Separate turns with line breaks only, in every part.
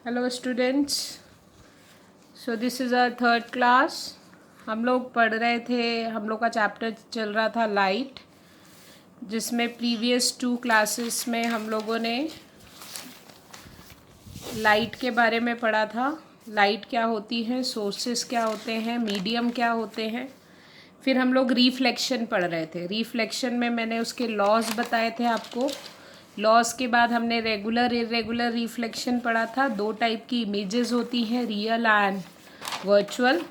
Hello students. So this is our third class. हम लोग पढ़ रहे थे, हम लोग का चैप्टर चल रहा था लाइट, जिसमें प्रीवियस 2 क्लासेस में हम लोगों ने लाइट के बारे में पढ़ा था। लाइट क्या होती है, सोर्सेस क्या होते हैं, मीडियम क्या होते हैं। फिर हम लोग रिफ्लेक्शन पढ़ रहे थे। रिफ्लेक्शन में मैंने उसके लॉज बताए थे आपको। लॉज के बाद हमने रेगुलर इरेगुलर रिफ्लेक्शन पढ़ा था। 2 टाइप की इमेजेस होती हैं, रियल एंड वर्चुअल।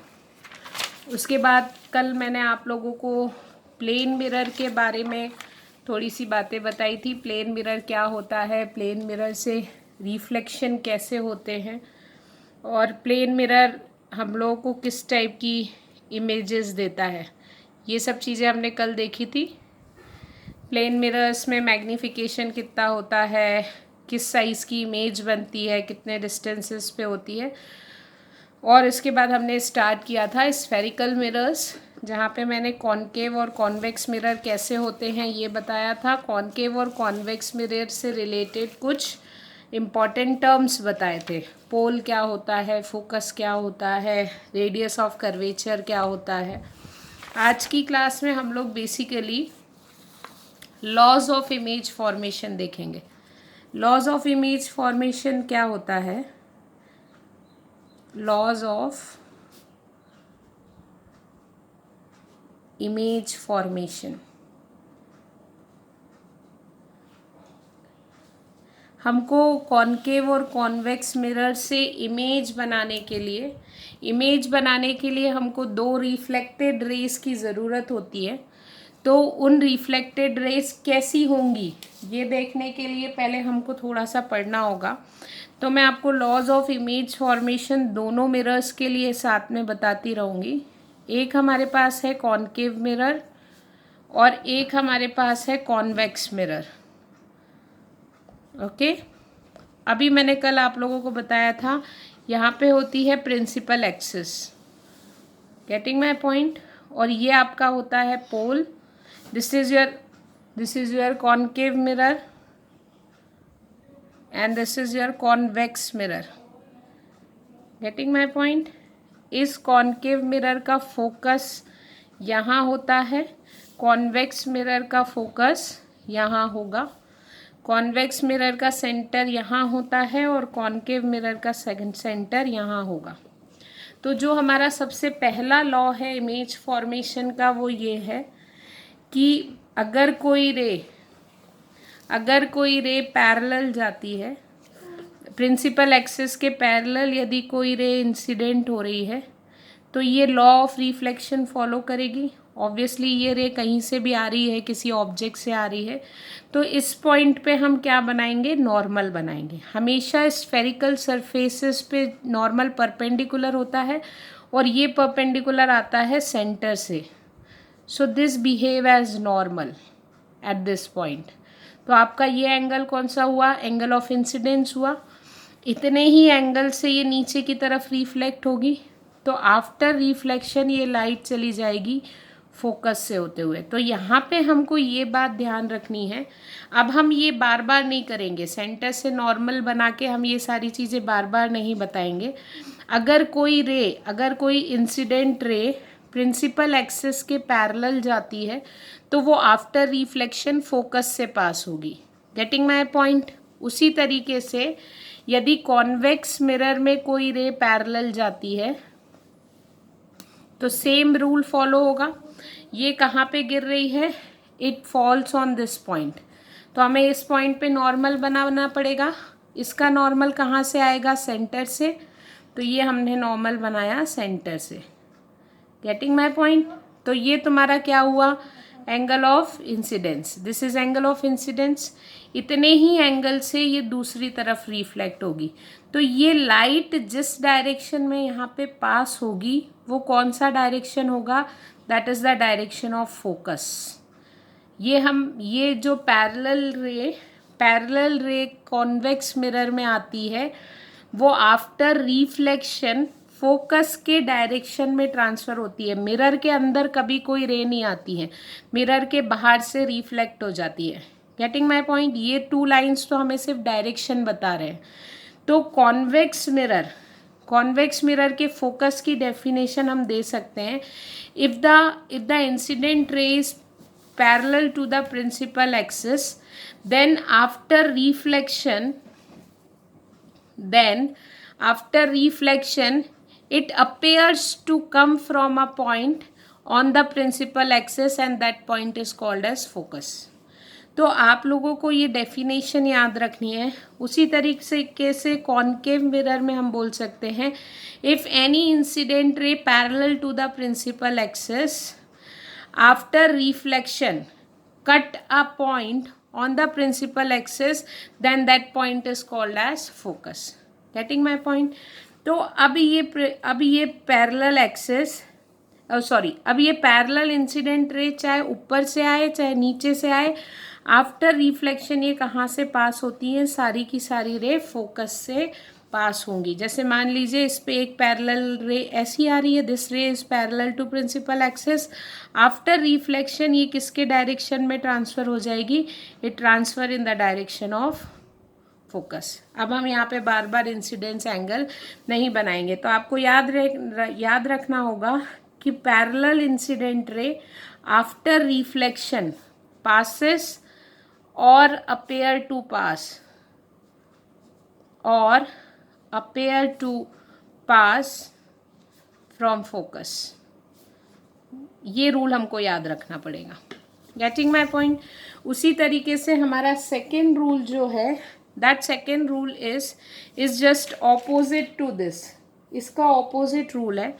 उसके बाद कल मैंने आप लोगों को प्लेन मिरर के बारे में थोड़ी सी बातें बताई थी। प्लेन मिरर क्या होता है, प्लेन मिरर से रिफ्लेक्शन कैसे होते हैं, और प्लेन मिरर हम लोगों को किस टाइप की इमेजेस देता है। ये सब चीज़ें हमने कल देखी थी। प्लेन मिरर्स में मैग्नीफिकेशन कितना होता है, किस साइज़ की इमेज बनती है, कितने डिस्टेंसेस पे होती है। और इसके बाद हमने स्टार्ट किया था स्फेरिकल मिरर्स, जहाँ पे मैंने कॉनकेव और कॉन्वेक्स मिरर कैसे होते हैं ये बताया था। कॉनकेव और कॉन्वेक्स मिरर से रिलेटेड कुछ इम्पॉर्टेंट टर्म्स बताए थे। पोल क्या होता है, फोकस क्या होता है, रेडियस ऑफ कर्वेचर क्या होता है। आज की क्लास में हम लोग basically laws of image formation देखेंगे। लॉज ऑफ इमेज फॉर्मेशन क्या होता है, लॉज ऑफ इमेज फॉर्मेशन। हमको कॉनकेव और कॉन्वेक्स मिरर से इमेज बनाने के लिए हमको 2 रिफ्लेक्टेड रेस की ज़रूरत होती है। तो उन रिफ्लेक्टेड रेस कैसी होंगी ये देखने के लिए पहले हमको थोड़ा सा पढ़ना होगा। तो मैं आपको लॉज ऑफ इमेज फॉर्मेशन दोनों मिरर्स के लिए साथ में बताती रहूँगी। एक हमारे पास है कॉनकेव मिरर और एक हमारे पास है कॉन्वेक्स मिरर। ओके, अभी मैंने कल आप लोगों को बताया था यहाँ पे होती है principal axis, getting my point. और ये आपका होता है pole. This is your concave mirror and this is your convex mirror, getting my point. इस कॉनकेव मिरर का फोकस यहाँ होता है, कॉन्वेक्स मिरर का फोकस यहाँ होगा। कॉन्वेक्स मिरर का सेंटर यहाँ होता है और कॉनकेव मिरर का सेंटर यहाँ होगा। तो जो हमारा सबसे पहला लॉ है इमेज फॉर्मेशन का वो ये है कि अगर कोई रे पैरेलल जाती है, प्रिंसिपल एक्सिस के पैरेलल यदि कोई रे इंसिडेंट हो रही है, तो ये लॉ ऑफ रिफ्लेक्शन फॉलो करेगी। ऑब्वियसली ये रे कहीं से भी आ रही है, किसी ऑब्जेक्ट से आ रही है, तो इस पॉइंट पे हम क्या बनाएंगे, नॉर्मल बनाएंगे। हमेशा स्फेरिकल सरफेसेस पे नॉर्मल परपेंडिकुलर होता है और ये परपेंडिकुलर आता है सेंटर से। So this behave as normal at this point. तो आपका ये एंगल कौन सा हुआ, एंगल ऑफ इंसिडेंस हुआ। इतने ही एंगल से ये नीचे की तरफ रिफ्लेक्ट होगी, तो आफ्टर रिफ्लेक्शन ये लाइट चली जाएगी फोकस से होते हुए। तो यहाँ पे हमको ये बात ध्यान रखनी है। अब हम ये बार बार नहीं करेंगे, सेंटर से नॉर्मल बना के हम ये सारी चीज़ें बार बार नहीं बताएंगे। अगर कोई इंसिडेंट रे प्रिंसिपल एक्सिस के पैरेलल जाती है तो वो आफ्टर रिफ्लेक्शन फोकस से पास होगी, गेटिंग माय पॉइंट। उसी तरीके से यदि कॉन्वेक्स मिरर में कोई रे पैरेलल जाती है तो सेम रूल फॉलो होगा। ये कहाँ पे गिर रही है, it falls on this point, तो हमें इस पॉइंट पे नॉर्मल बनाना पड़ेगा। इसका नॉर्मल कहाँ से आएगा, सेंटर से, तो ये हमने नॉर्मल बनाया सेंटर से, गेटिंग माय पॉइंट। तो ये तुम्हारा क्या हुआ, angle of incidence. This is angle of incidence. इतने ही एंगल से ये दूसरी तरफ रिफ्लेक्ट होगी। तो ये लाइट जिस डायरेक्शन में यहाँ पे पास होगी वो कौन सा डायरेक्शन होगा, that is the direction of focus. ये जो पैरेलल रे कॉन्वेक्स मिरर में आती है वो आफ्टर रिफ्लेक्शन फोकस के डायरेक्शन में ट्रांसफ़र होती है। मिरर के अंदर कभी कोई रे नहीं आती है, मिरर के बाहर से रिफ्लेक्ट हो जाती है, गेटिंग माय पॉइंट। ये 2 लाइंस तो हमें सिर्फ डायरेक्शन बता रहे हैं। तो कॉन्वेक्स मिरर के फोकस की डेफिनेशन हम दे सकते हैं, if the incident ray is parallel to the principal axis, then after reflection it appears to come from a point on the principal axis and that point is called as focus. तो आप लोगों को ये definition याद रखनी है। उसी तरीके से कॉनकेव मिरर में हम बोल सकते हैं, if any incident ray parallel to the principal axis after reflection cut a point on the principal axis, then that point is called as focus. Getting my point? तो अब ये पैरेलल एक्सिस अब ये पैरेलल इंसिडेंट रे चाहे ऊपर से आए चाहे नीचे से आए, आफ्टर रिफ्लेक्शन ये कहाँ से पास होती है? सारी की सारी रे फोकस से पास होंगी। जैसे मान लीजिए इस पे एक पैरेलल रे ऐसी आ रही है, this ray is parallel to principal axis, after reflection ये किसके डायरेक्शन में ट्रांसफ़र हो जाएगी? ये transfer in the direction of focus. अब हम यहाँ पे बार बार इंसिडेंस एंगल नहीं बनाएंगे, तो आपको याद रखना होगा कि parallel incident ray after reflection passes और appear to pass from focus। ये रूल हमको याद रखना पड़ेगा। Getting my point? उसी तरीके से हमारा सेकेंड रूल जो है, that second rule is just opposite to this. इसका ऑपोजिट रूल है,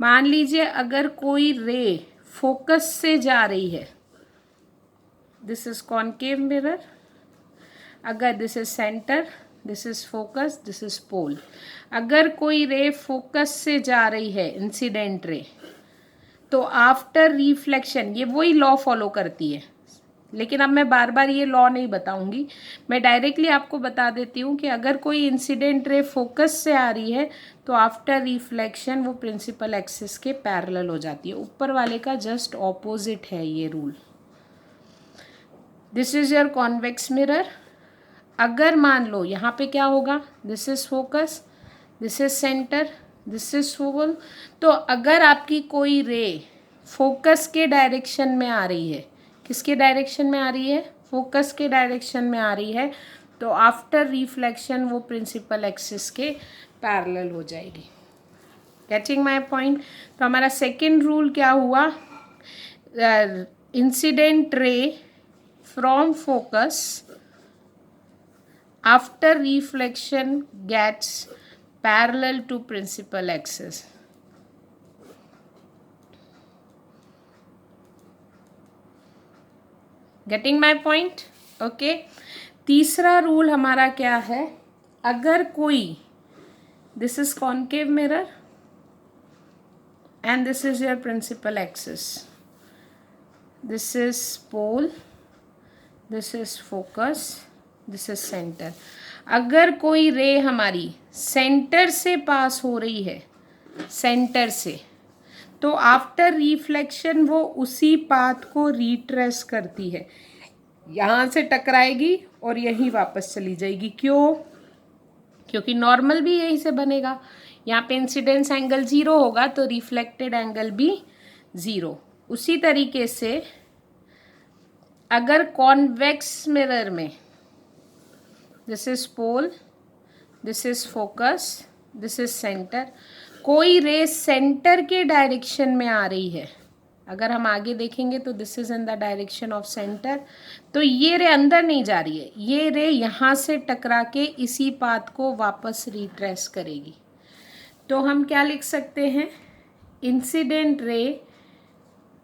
मान लीजिए अगर कोई रे फोकस से जा रही है, दिस इज कॉनकेव मिरर, अगर this is centre, this is focus, this is pole, अगर कोई रे फोकस से जा रही है इंसिडेंट रे, तो आफ्टर रिफ्लेक्शन ये वही लॉ फॉलो करती है। लेकिन अब मैं बार बार ये लॉ नहीं बताऊंगी, मैं डायरेक्टली आपको बता देती हूँ कि अगर कोई इंसिडेंट रे फोकस से आ रही है तो आफ्टर रिफ्लेक्शन वो प्रिंसिपल एक्सिस के पैरेलल हो जाती है। ऊपर वाले का जस्ट ऑपोजिट है ये rule. This is your convex mirror. अगर मान लो यहाँ पे क्या होगा, this is focus, this is centre, this is focal, तो अगर आपकी कोई रे फोकस के डायरेक्शन में आ रही है, किसके डायरेक्शन में आ रही है? फोकस के डायरेक्शन में आ रही है, तो आफ्टर रिफ्लेक्शन वो प्रिंसिपल एक्सिस के पैरेलल हो जाएगी। Getting my point? तो हमारा सेकेंड रूल क्या हुआ? Incident ray from focus after reflection gets parallel to principal axis। Getting my point? Okay। तीसरा रूल हमारा क्या है? अगर कोई, this is concave mirror and this is your principal axis, this is pole, this is focus, this is centre. अगर कोई रे हमारी सेंटर से पास हो रही है, सेंटर से, तो आफ्टर रिफ्लेक्शन वो उसी पाथ को रिट्रेस करती है, यहाँ से टकराएगी और यहीं वापस चली जाएगी। क्यों? क्योंकि नॉर्मल भी यहीं से बनेगा। यहाँ पे इंसिडेंस एंगल 0 होगा तो रिफ्लेक्टेड एंगल भी 0। उसी तरीके से अगर कॉन्वेक्स मिरर में this is pole, this is focus, this is centre, कोई रे सेंटर के डायरेक्शन में आ रही है, अगर हम आगे देखेंगे तो this is in the direction of centre, तो ये रे अंदर नहीं जा रही है, ये रे यहाँ से टकरा के इसी पाथ को वापस रिट्रेस करेगी। तो हम क्या लिख सकते हैं? Incident ray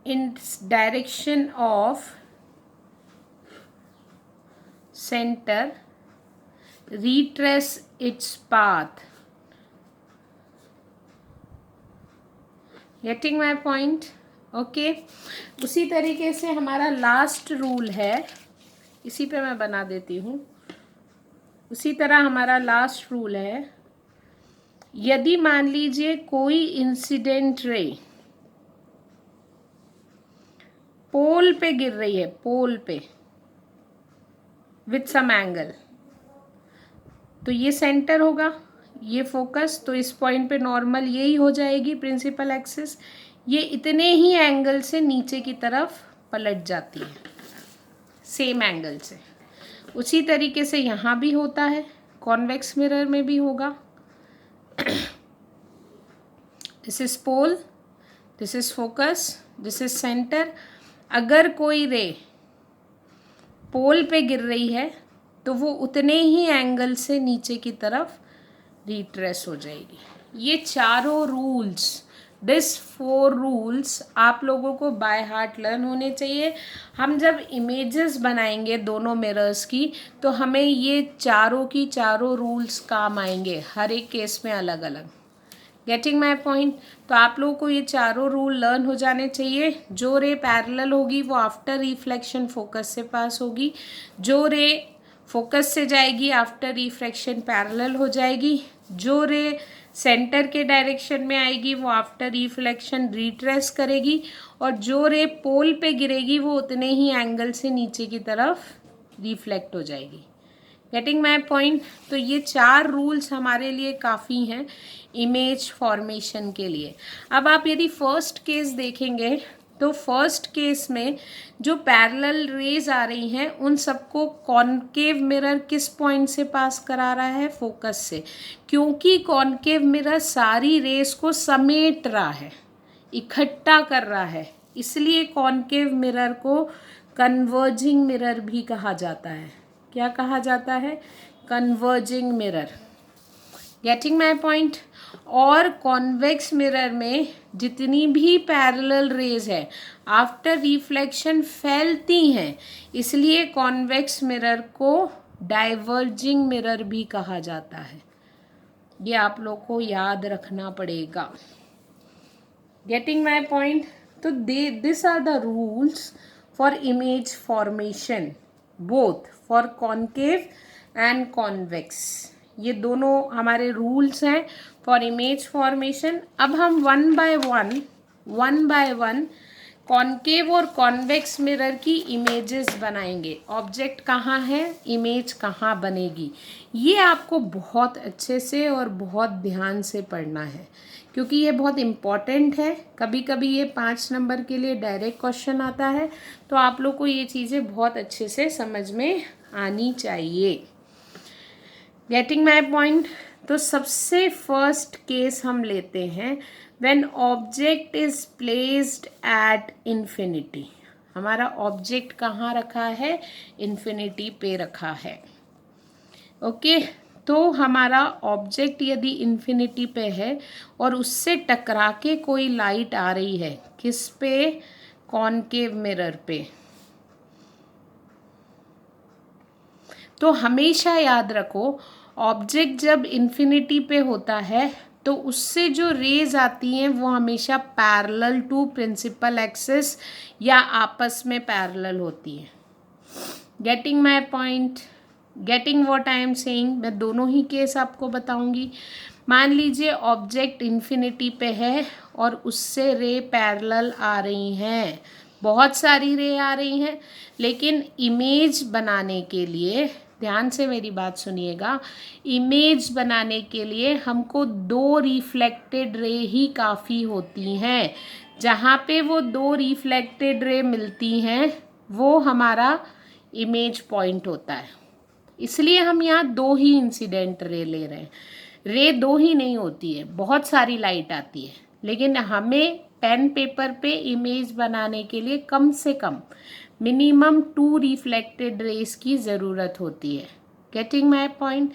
in direction of centre retrace its path। Getting my point? Okay। उसी तरीके से हमारा लास्ट रूल है, इसी पे मैं बना देती हूँ। उसी तरह हमारा लास्ट रूल है, यदि मान लीजिए कोई इंसिडेंट रे पोल पे गिर रही है, पोल पे विथ सम एंगल, तो ये सेंटर होगा, ये फोकस, तो इस पॉइंट पे नॉर्मल यही हो जाएगी प्रिंसिपल एक्सिस। ये इतने ही एंगल से नीचे की तरफ पलट जाती है, सेम एंगल से। उसी तरीके से यहाँ भी होता है, कॉन्वेक्स मिरर में भी होगा। This is pole, this is focus, this is centre. अगर कोई रे पोल पे गिर रही है तो वो उतने ही एंगल से नीचे की तरफ रिट्रेस हो जाएगी। ये चारों रूल्स, दिस 4 रूल्स आप लोगों को बाय हार्ट लर्न होने चाहिए। हम जब इमेजेस बनाएंगे दोनों मिरर्स की तो हमें ये चारों की चारों रूल्स काम आएंगे, हर एक केस में अलग अलग। Getting my point? तो आप लोगों को ये चारों रूल लर्न हो जाने चाहिए। जो रे पैरेलल होगी वो आफ्टर रिफ्लेक्शन फोकस से पास होगी, जो रे फोकस से जाएगी आफ्टर रिफ्लेक्शन पैरेलल हो जाएगी, जो रे सेंटर के डायरेक्शन में आएगी वो आफ्टर रिफ्लेक्शन रिट्रेस करेगी, और जो रे पोल पे गिरेगी वो उतने ही एंगल से नीचे की तरफ रिफ्लेक्ट हो जाएगी। Getting my point? तो ये 4 रूल्स हमारे लिए काफ़ी हैं इमेज फॉर्मेशन के लिए। अब आप यदि फर्स्ट केस देखेंगे तो फर्स्ट केस में जो पैरेलल रेज आ रही हैं उन सबको कॉनकेव मिरर किस पॉइंट से पास करा रहा है? फोकस से। क्योंकि कॉनकेव मिरर सारी रेस को समेट रहा है, इकट्ठा कर रहा है, इसलिए कॉनकेव मिरर को कन्वर्जिंग मिरर भी कहा जाता है। क्या कहा जाता है? Converging mirror. Getting my point? और कॉन्वेक्स मिरर में जितनी भी पैरेलल रेज है आफ्टर रिफ्लेक्शन फैलती हैं, इसलिए कॉन्वेक्स मिरर को डाइवर्जिंग मिरर भी कहा जाता है। ये आप लोग को याद रखना पड़ेगा। Getting my point? तो this are the rules for image formation, both for concave and convex. ये दोनों हमारे रूल्स हैं फॉर इमेज फॉर्मेशन। अब हम वन बाय वन कॉनकेव और कॉन्वेक्स मिरर की इमेजेस बनाएंगे। ऑब्जेक्ट कहाँ है, इमेज कहाँ बनेगी, ये आपको बहुत अच्छे से और बहुत ध्यान से पढ़ना है, क्योंकि ये बहुत इम्पॉर्टेंट है। कभी कभी ये 5 नंबर के लिए डायरेक्ट क्वेश्चन आता है, तो आप लोग को ये चीज़ें बहुत अच्छे से समझ में आनी चाहिए। Getting my point? तो सबसे फर्स्ट केस हम लेते हैं when object is placed at infinity. हमारा ऑब्जेक्ट कहाँ रखा है? इन्फिनिटी पे रखा है। ओके, तो हमारा ऑब्जेक्ट यदि इन्फिनिटी पे है और उससे टकरा के कोई लाइट आ रही है, किस पे? कॉनकेव मिरर पे। तो हमेशा याद रखो, ऑब्जेक्ट जब इन्फिनिटी पे होता है तो उससे जो रेज आती हैं वो हमेशा पैरेलल टू प्रिंसिपल एक्सिस या आपस में पैरेलल होती हैं। Getting my point? Getting what I am saying? मैं दोनों ही केस आपको बताऊंगी। मान लीजिए ऑब्जेक्ट इन्फिनिटी पे है और उससे रे पैरेलल आ रही हैं, बहुत सारी रे आ रही हैं, लेकिन इमेज बनाने के लिए, ध्यान से मेरी बात सुनिएगा, इमेज बनाने के लिए हमको 2 रिफ्लेक्टेड रे ही काफ़ी होती हैं। जहाँ पे वो 2 रिफ्लेक्टेड रे मिलती हैं वो हमारा इमेज पॉइंट होता है। इसलिए हम यहाँ 2 ही इंसिडेंट रे ले रहे हैं। रे 2 ही नहीं होती है, बहुत सारी लाइट आती है, लेकिन हमें पेन पेपर पे इमेज बनाने के लिए कम से कम मिनिमम 2 रिफ्लेक्टेड रेस की ज़रूरत होती है। Getting my point?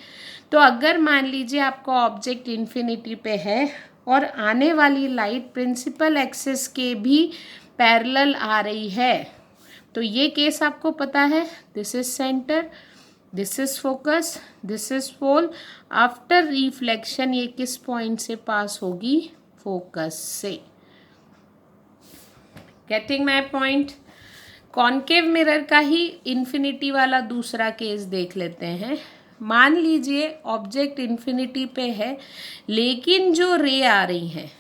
तो अगर मान लीजिए आपका ऑब्जेक्ट इन्फिनिटी पे है और आने वाली लाइट प्रिंसिपल एक्सिस के भी पैरेलल आ रही है, तो ये केस आपको पता है, this is centre, this is focus, this is pole. After reflection ये किस पॉइंट से पास होगी? फोकस से। Getting my point? Concave mirror का ही इन्फिनिटी वाला दूसरा केस देख लेते हैं। मान लीजिए ऑब्जेक्ट इन्फिनिटी पे है, लेकिन जो रे आ रही हैं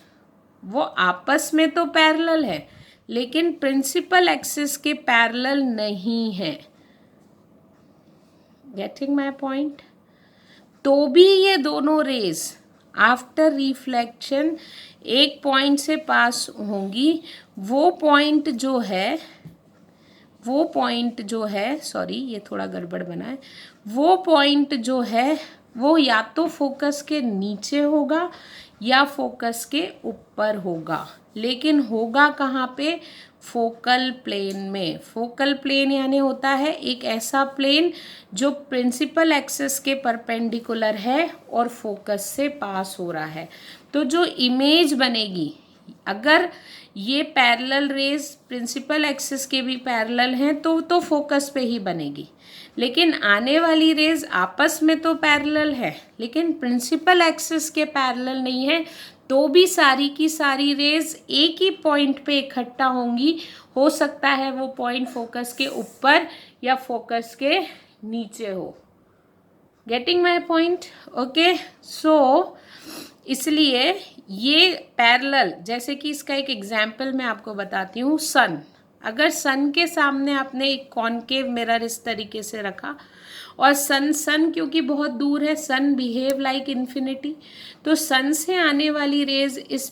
वो आपस में तो पैरेलल है, लेकिन प्रिंसिपल एक्सिस के पैरेलल नहीं है। Getting my point? तो भी ये दोनों रेज आफ्टर रिफ्लेक्शन एक पॉइंट से पास होंगी। वो पॉइंट जो है सॉरी ये थोड़ा गड़बड़ बना है, वो पॉइंट जो है वो या तो फोकस के नीचे होगा या फोकस के ऊपर होगा, लेकिन होगा कहाँ पे? फोकल प्लेन में। फोकल प्लेन यानी होता है एक ऐसा प्लेन जो प्रिंसिपल एक्सिस के परपेंडिकुलर है और फोकस से पास हो रहा है। तो जो इमेज बनेगी, अगर ये पैरेलल रेज प्रिंसिपल एक्सिस के भी पैरेलल हैं तो फोकस पे ही बनेगी, लेकिन आने वाली रेज आपस में तो पैरेलल है लेकिन प्रिंसिपल एक्सिस के पैरेलल नहीं है, तो भी सारी की सारी रेज एक ही पॉइंट पे इकट्ठा होंगी। हो सकता है वो पॉइंट फोकस के ऊपर या फोकस के नीचे हो। Getting my point? ओके, सो इसलिए ये पैरेलल, जैसे कि इसका एक एग्जाम्पल मैं आपको बताती हूँ। सन, अगर सन के सामने आपने एक कॉनकेव मिरर इस तरीके से रखा और सन क्योंकि बहुत दूर है, सन बिहेव लाइक इन्फिनिटी, तो सन से आने वाली रेज इस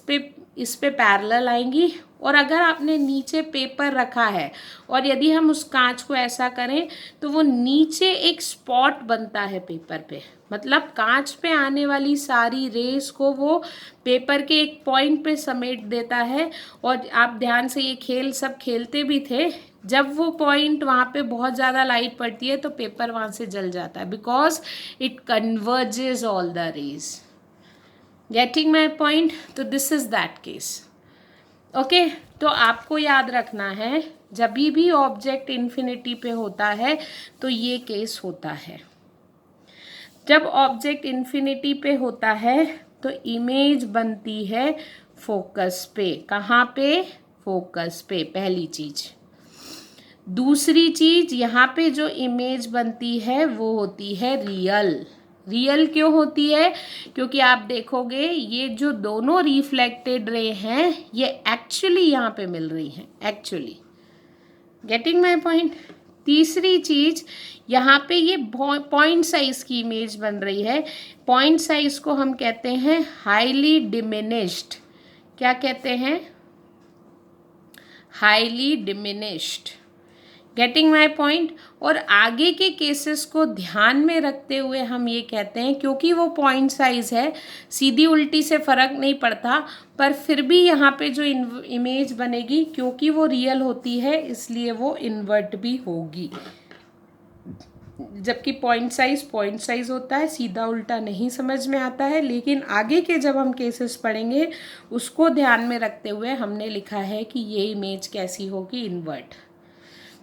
पे पैरेलल आएंगी। और अगर आपने नीचे पेपर रखा है और यदि हम उस कांच को ऐसा करें तो वो नीचे एक स्पॉट बनता है पेपर पे, मतलब कांच पे आने वाली सारी रेस को वो पेपर के एक पॉइंट पे समेट देता है। और आप ध्यान से ये खेल सब खेलते भी थे, जब वो पॉइंट वहाँ पे बहुत ज़्यादा लाइट पड़ती है तो पेपर वहाँ से जल जाता है, because it converges all the rays. Getting my point? तो this is that case. Okay, तो आपको याद रखना है जब भी ऑब्जेक्ट इन्फिनिटी पे होता है तो ये केस होता है। जब ऑब्जेक्ट इन्फिनिटी पे होता है तो इमेज बनती है फोकस पे। कहाँ पे? फोकस पे, पहली चीज। दूसरी चीज, यहाँ पे जो इमेज बनती है वो होती है रियल। रियल क्यों होती है? क्योंकि आप देखोगे ये जो दोनों रिफ्लेक्टेड रे हैं ये एक्चुअली यहाँ पे मिल रही हैं, एक्चुअली। Getting my point? तीसरी चीज, यहाँ पे ये पॉइंट साइज की इमेज बन रही है। पॉइंट साइज को हम कहते हैं हाईली डिमिनिश्ड। क्या कहते हैं? Highly diminished. Getting my point? और आगे के केसेस को ध्यान में रखते हुए हम ये कहते हैं, क्योंकि वो पॉइंट साइज है, सीधी उल्टी से फ़र्क नहीं पड़ता, पर फिर भी यहाँ पे जो इमेज बनेगी क्योंकि वो रियल होती है इसलिए वो इन्वर्ट भी होगी। जबकि पॉइंट साइज होता है, सीधा उल्टा नहीं समझ में आता है, लेकिन आगे के जब हम केसेस पढ़ेंगे उसको ध्यान में रखते हुए हमने लिखा है कि ये इमेज कैसी होगी? इन्वर्ट।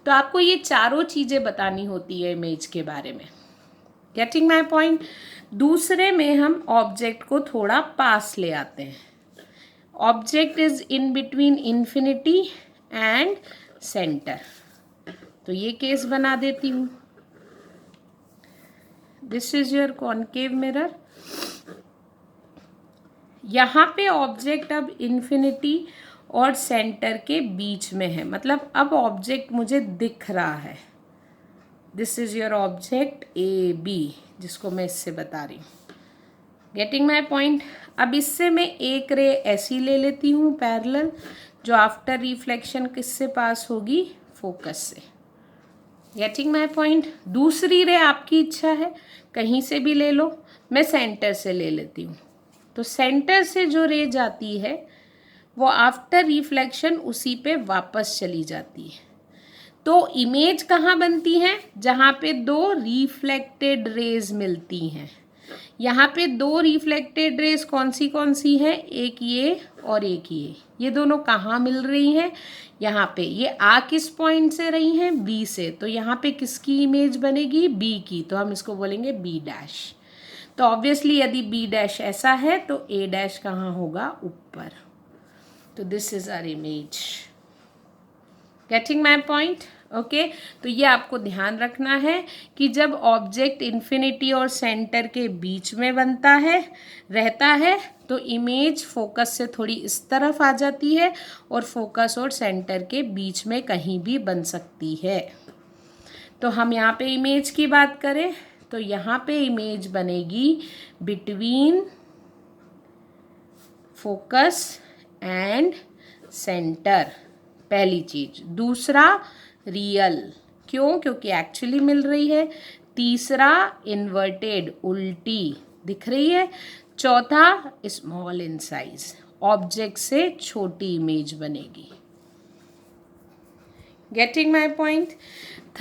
तो आपको ये चारों चीज़ें बतानी होती है इमेज के बारे में। Getting my point? दूसरे में हम ऑब्जेक्ट को थोड़ा पास ले आते हैं। Object is in between infinity and centre. तो ये केस बना देती हूँ। This is your concave mirror. यहाँ पे ऑब्जेक्ट अब इन्फिनिटी और सेंटर के बीच में है, मतलब अब ऑब्जेक्ट मुझे दिख रहा है। This is your object A B, जिसको मैं इससे बता रही हूँ। Getting my point? अब इससे मैं एक रे ऐसी ले लेती हूँ पैरेलल, जो आफ्टर रिफ्लेक्शन किससे पास होगी? फोकस से। Getting my point? दूसरी रे आपकी इच्छा है, कहीं से भी ले लो, मैं सेंटर से ले लेती हूँ। तो सेंटर से जो रे जाती है वो आफ्टर रिफ्लेक्शन उसी पे वापस चली जाती है। तो इमेज कहाँ बनती है? जहाँ पे दो रिफ्लेक्टेड रेज मिलती हैं। यहाँ पे दो रिफ्लेक्टेड रेज कौन सी हैं? एक ये और एक ये दोनों कहाँ मिल रही हैं? यहाँ पे। ये आ किस पॉइंट से रही हैं? बी से। तो यहाँ पे किसकी इमेज बनेगी? बी की। तो हम इसको बोलेंगे बी डैश। तो ऑब्वियसली यदि बी डैश ऐसा है तो ए डैश कहाँ होगा? ऊपर। तो this is our image. Getting my point? Okay, तो ये आपको ध्यान रखना है कि जब ऑब्जेक्ट इन्फिनिटी और सेंटर के बीच में रहता है तो इमेज फोकस से थोड़ी इस तरफ आ जाती है और फोकस और सेंटर के बीच में कहीं भी बन सकती है। तो हम यहाँ पे इमेज की बात करें तो यहाँ पे इमेज बनेगी बिटवीन फोकस एंड सेंटर, पहली चीज। दूसरा रियल, क्यों? क्योंकि एक्चुअली मिल रही है। तीसरा इन्वर्टेड, उल्टी दिख रही है। चौथा स्मॉल इन साइज, ऑब्जेक्ट से छोटी इमेज बनेगी। Getting my point?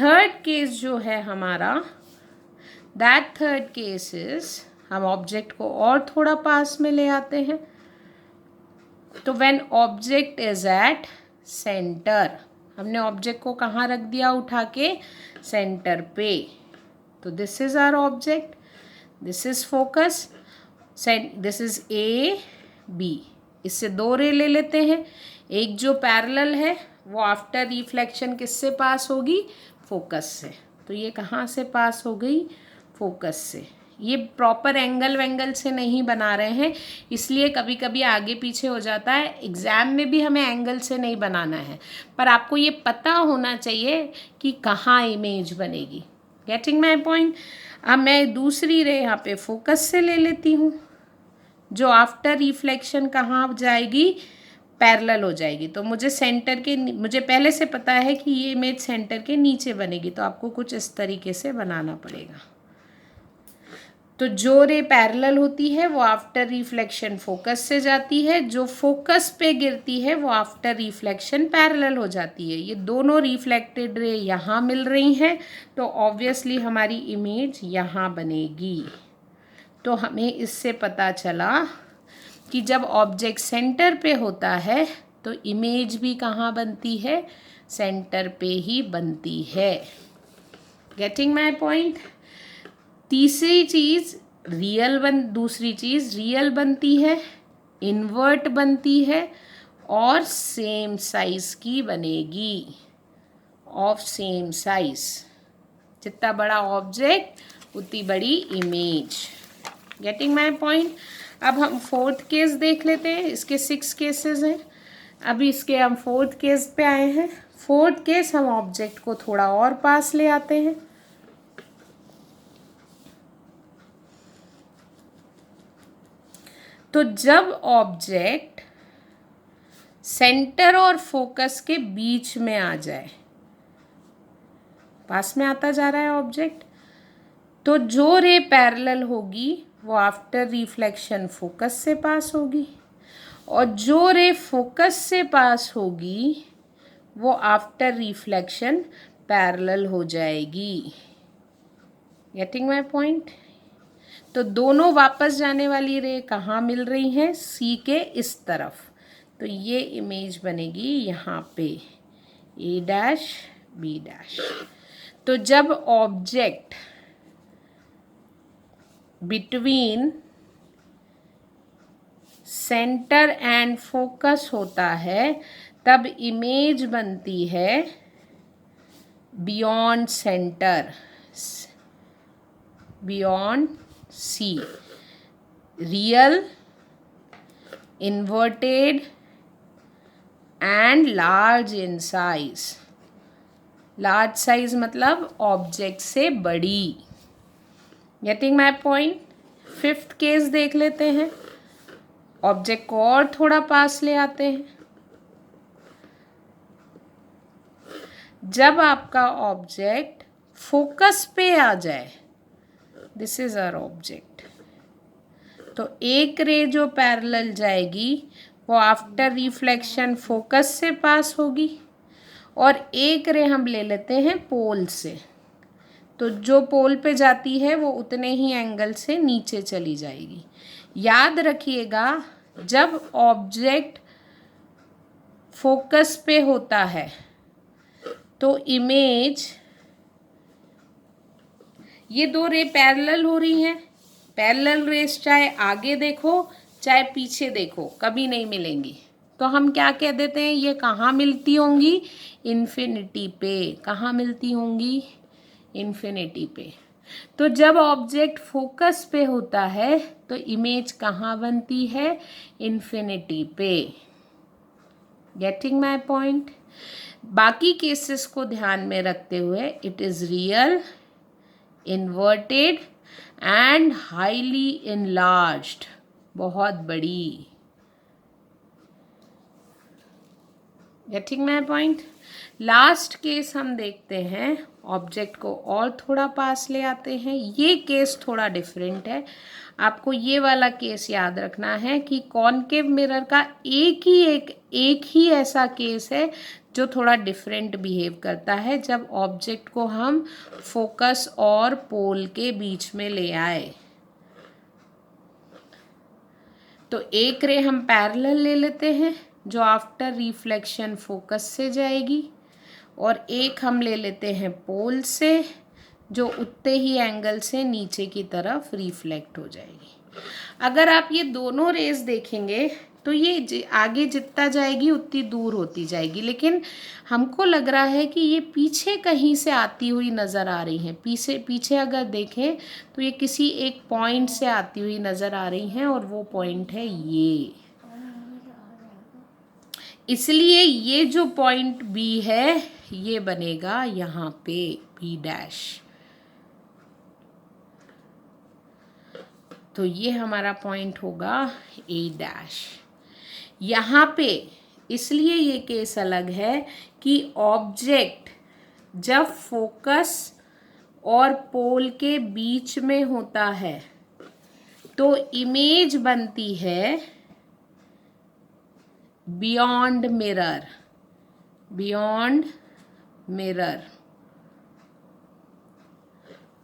Third case जो है हमारा, दैट थर्ड केस इज, हम ऑब्जेक्ट को और थोड़ा पास में ले आते हैं। तो when object is at centre, हमने ऑब्जेक्ट को कहाँ रख दिया? उठा के सेंटर पे। तो this is our object, this is focus, this is A B. इससे दो रे ले लेते हैं। एक जो पैरेलल है वो आफ्टर रिफ्लेक्शन किससे पास होगी? फोकस से। तो ये कहाँ से पास हो गई? फोकस से। ये प्रॉपर एंगल वेंगल से नहीं बना रहे हैं, इसलिए कभी कभी आगे पीछे हो जाता है। एग्ज़ाम में भी हमें एंगल से नहीं बनाना है, पर आपको ये पता होना चाहिए कि कहाँ इमेज बनेगी। Getting my point? अब मैं दूसरी रे यहाँ पे फोकस से ले लेती हूँ, जो आफ्टर रिफ्लेक्शन कहाँ जाएगी? पैरेलल हो जाएगी। तो मुझे सेंटर के, मुझे पहले से पता है कि ये इमेज सेंटर के नीचे बनेगी, तो आपको कुछ इस तरीके से बनाना पड़ेगा। तो जो रे पैरेलल होती है वो आफ्टर रिफ्लेक्शन फोकस से जाती है, जो फोकस पे गिरती है वो आफ्टर रिफ्लेक्शन पैरेलल हो जाती है। ये दोनों रिफ्लेक्टेड रे यहाँ मिल रही हैं, तो ऑब्वियसली हमारी इमेज यहाँ बनेगी। तो हमें इससे पता चला कि जब ऑब्जेक्ट सेंटर पे होता है तो इमेज भी कहाँ बनती है? सेंटर पे ही बनती है। Getting my point? तीसरी चीज़ रियल दूसरी चीज़ रियल बनती है, इन्वर्ट बनती है और सेम साइज की बनेगी, ऑफ सेम साइज। जितना बड़ा ऑब्जेक्ट उतनी बड़ी इमेज। Getting my point? अब हम फोर्थ केस देख लेते हैं। इसके 6 केसेस हैं, अभी इसके हम फोर्थ केस पे आए हैं। फोर्थ केस, हम ऑब्जेक्ट को थोड़ा और पास ले आते हैं। तो जब ऑब्जेक्ट सेंटर और फोकस के बीच में आ जाए, पास में आता जा रहा है ऑब्जेक्ट, तो जो रे पैरेलल होगी वो आफ्टर रिफ्लेक्शन फोकस से पास होगी, और जो रे फोकस से पास होगी वो आफ्टर रिफ्लेक्शन पैरेलल हो जाएगी। Getting my point? तो दोनों वापस जाने वाली रे कहाँ मिल रही हैं? सी के इस तरफ। तो ये इमेज बनेगी यहाँ पे, ए डैश बी डैश। तो जब object between centre and focus होता है तब इमेज बनती है beyond centre, beyond C. Real, inverted and large in size. Large size मतलब ऑब्जेक्ट से बड़ी। Getting my point? Fifth case देख लेते हैं। ऑब्जेक्ट को और थोड़ा पास ले आते हैं। जब आपका ऑब्जेक्ट फोकस पे आ जाए, दिस इज आवर ऑब्जेक्ट, तो एक रे जो पैरेलल जाएगी वो आफ्टर रिफ्लेक्शन फोकस से पास होगी, और एक रे हम ले लेते हैं पोल से। तो जो पोल पे जाती है वो उतने ही एंगल से नीचे चली जाएगी। याद रखिएगा, जब ऑब्जेक्ट फोकस पे होता है तो इमेज, ये दो रे पैरेलल हो रही हैं। पैरेलल रेस चाहे आगे देखो चाहे पीछे देखो कभी नहीं मिलेंगी। तो हम क्या कह देते हैं, ये कहाँ मिलती होंगी? इन्फिनिटी पे। कहाँ मिलती होंगी? इन्फिनिटी पे। तो जब ऑब्जेक्ट फोकस पे होता है तो इमेज कहाँ बनती है? इन्फिनिटी पे। Getting my point? बाकी केसेस को ध्यान में रखते हुए it is real, inverted and highly enlarged, बहुत बड़ी। Getting my point. Last case हम देखते हैं, ऑब्जेक्ट को और थोड़ा पास ले आते हैं। ये केस थोड़ा डिफरेंट है, आपको ये वाला केस याद रखना है कि कॉनकेव मिरर का एक ही ऐसा केस है जो थोड़ा डिफरेंट बिहेव करता है, जब ऑब्जेक्ट को हम फोकस और पोल के बीच में ले आए। तो एक रे हम पैरेलल ले लेते हैं जो आफ्टर रिफ्लेक्शन फोकस से जाएगी, और एक हम ले लेते हैं पोल से जो उतने ही एंगल से नीचे की तरफ रिफ्लेक्ट हो जाएगी। अगर आप ये दोनों रेज देखेंगे तो ये आगे जितना जाएगी उतनी दूर होती जाएगी, लेकिन हमको लग रहा है कि ये पीछे कहीं से आती हुई नज़र आ रही हैं। पीछे अगर देखें तो ये किसी एक पॉइंट से आती हुई नज़र आ रही हैं, और वो पॉइंट है ये। इसलिए ये जो पॉइंट बी है ये बनेगा यहाँ पे बी डैश। तो ये हमारा पॉइंट होगा ए डैश। यहाँ पे इसलिए ये केस अलग है कि ऑब्जेक्ट जब फोकस और पोल के बीच में होता है तो इमेज बनती है बियॉन्ड मिरर।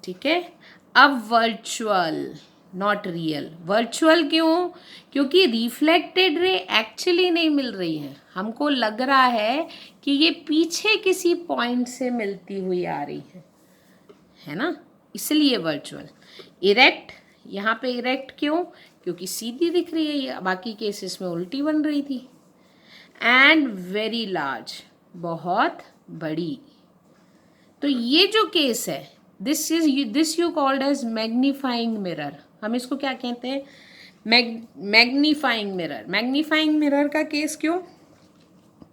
ठीक है। अब वर्चुअल, नॉट रियल। वर्चुअल क्यों? क्योंकि रिफ्लेक्टेड रे एक्चुअली नहीं मिल रही है, हमको लग रहा है कि ये पीछे किसी पॉइंट से मिलती हुई आ रही है ना, इसलिए वर्चुअल। इरेक्ट, यहाँ पे इरेक्ट क्यों? क्योंकि सीधी दिख रही है, ये बाकी केसेस में उल्टी बन रही थी। एंड वेरी लार्ज, बहुत बड़ी। तो ये जो केस है, this you called as magnifying mirror. हम इसको क्या कहते हैं? Magnifying mirror. मैग्नीफाइंग मिरर का केस क्यों?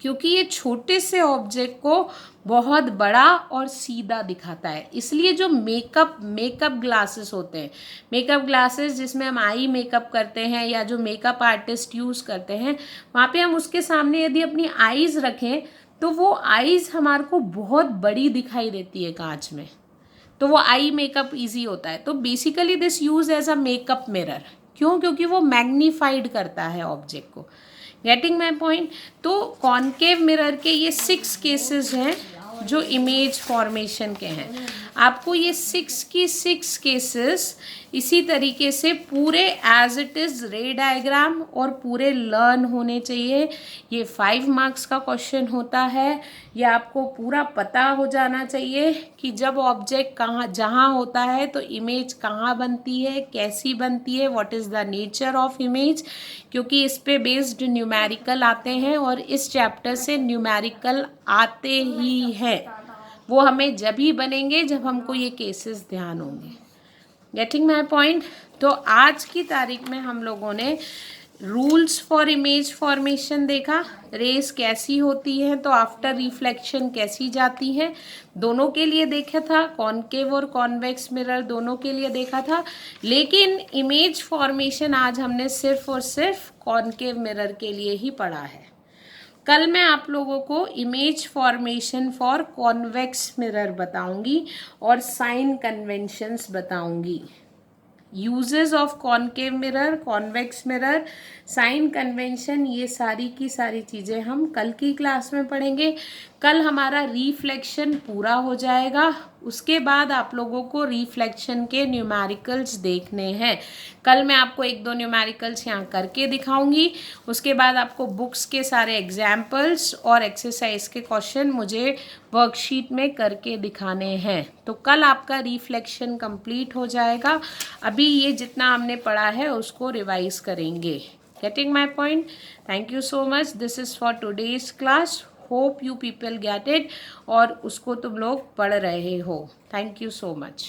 क्योंकि ये छोटे से ऑब्जेक्ट को बहुत बड़ा और सीधा दिखाता है। इसलिए जो मेकअप ग्लासेस होते हैं, मेकअप ग्लासेस जिसमें हम आई मेकअप करते हैं या जो मेकअप आर्टिस्ट यूज़ करते हैं, वहाँ पे हम उसके सामने यदि अपनी आईज़ रखें तो वो आईज़ हमारे को बहुत बड़ी दिखाई देती है कांच में, तो वो आई मेकअप ईजी होता है। तो basically this use as a makeup mirror. क्यों? क्योंकि वो मैग्नीफाइड करता है ऑब्जेक्ट को। Getting my point. तो कॉनकेव मिरर के ये 6 केसेस हैं जो इमेज फॉर्मेशन के हैं। आपको ये 6 केसेस इसी तरीके से पूरे as it is ray diagram और पूरे लर्न होने चाहिए। ये 5 मार्क्स का क्वेश्चन होता है। ये आपको पूरा पता हो जाना चाहिए कि जब ऑब्जेक्ट कहाँ जहाँ होता है तो इमेज कहाँ बनती है, कैसी बनती है, what is the nature of image, क्योंकि इस पे बेस्ड न्यूमेरिकल आते हैं और इस चैप्टर से न्यूमेरिकल आते ही हैं। वो हमें जब ही बनेंगे जब हमको ये केसेस ध्यान होंगे। Getting my point. तो आज की तारीख में हम लोगों ने रूल्स फॉर इमेज फॉर्मेशन देखा, रेस कैसी होती है तो आफ्टर रिफ्लेक्शन कैसी जाती है, दोनों के लिए देखा था। कॉनकेव और कॉन्वेक्स मिरर दोनों के लिए देखा था, लेकिन इमेज फॉर्मेशन आज हमने सिर्फ और सिर्फ कॉनकेव मिरर के लिए ही पढ़ा है। कल मैं आप लोगों को image formation for convex mirror बताऊंगी और साइन कन्वेंशंस बताऊंगी। Uses of concave mirror, convex mirror, sign convention, ये सारी की सारी चीज़ें हम कल की क्लास में पढ़ेंगे। कल हमारा रिफ्लेक्शन पूरा हो जाएगा, उसके बाद आप लोगों को रिफ्लेक्शन के न्यूमेरिकल्स देखने हैं। कल मैं आपको 1-2 न्यूमेरिकल्स यहाँ करके दिखाऊंगी, उसके बाद आपको बुक्स के सारे एग्जाम्पल्स और एक्सरसाइज के क्वेश्चन मुझे वर्कशीट में करके दिखाने हैं। तो कल आपका रिफ्लेक्शन कंप्लीट हो जाएगा। अभी ये जितना हमने पढ़ा है उसको रिवाइज करेंगे। Getting my point. Thank you so much. This is for today's class. Hope you people get it और उसको तुम लोग पढ़ रहे हो। Thank you so much.